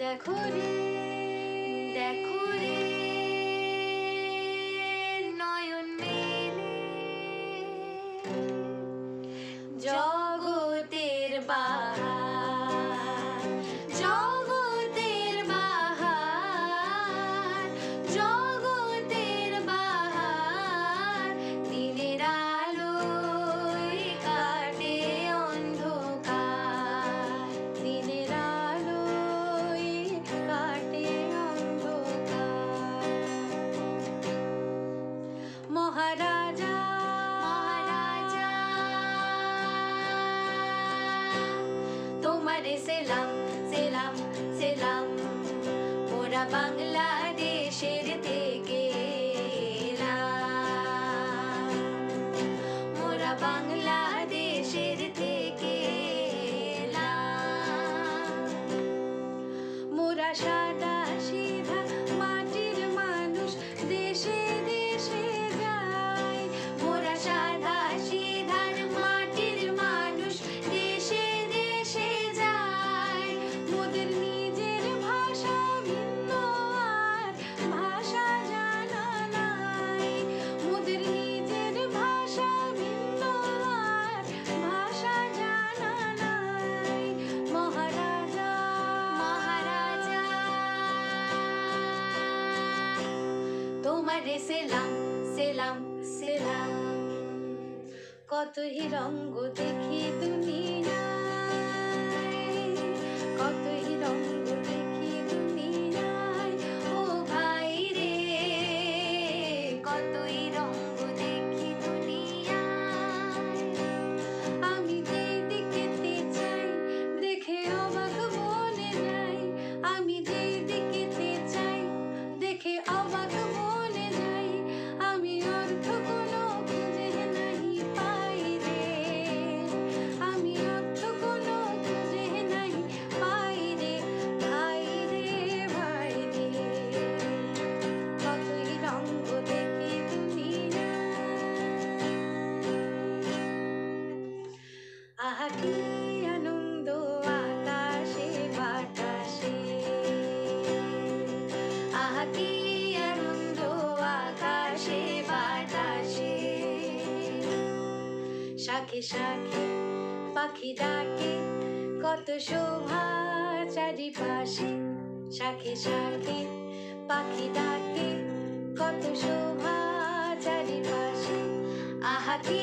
দেখো রে দেখো রে নয়ন মেলে জগতের বাহার, জগতের বাহার, জগতের বাহার। দিনের আলোয় কাটে অন্ধকার, দিনের আলোয় কাটে অন্ধকার। মহারাজা মহারাজা তোমারে সেলাম সেলাম সেলাম, মোরা বাংলাদেশের থেকে এলাম, মোরা বাংলাদেশের থেকে এলাম। মোরা সাদা সিধা মাটির মানুষ, দেশে দেশে যাই। মোরা সাদা সিধার মাটির মানুষ, দেশে দেশে যাই। মোদের নিজের ভাষা ভিন্ন আর ভাষা জানা নাই, মোদের নিজের ভাষা ভিন্ন আর ভাষা জানা নাই। মহারাজা মহারাজা তোমারে সেলাম সেলাম সেলাম, কতই রঙ্গ দেখি দুনিয়ায়, কতই রঙ্গ দেখি দুনিয়ায়। ও ভাই রে কতই রঙ্গ দেখি দুনিয়ায়। আমি যেদিকেতে চাই দেখে অবাক মনে যাই, আমি যেদিকেতে চাই দেখে অবাক মনে যাই। আমি অর্থ কোনো খুঁজে নাহি পাই রে, আমি অর্থ কোনো খুঁজে নাহি পাই রে। ভাই রে ভাই রে কতই রঙ্গ দেখি দুনিয়ায়। আহা কি আনন্দ আকাশে বাতাসে, আহা কি আনন্দ আকাশে বাতাসে। শাখে শাখে পাখি ডাকে, কত শোভা চারিপাশে। শাখে শাখে পাখি ডাকে, কত শোভা চারিপাশে। আহা কি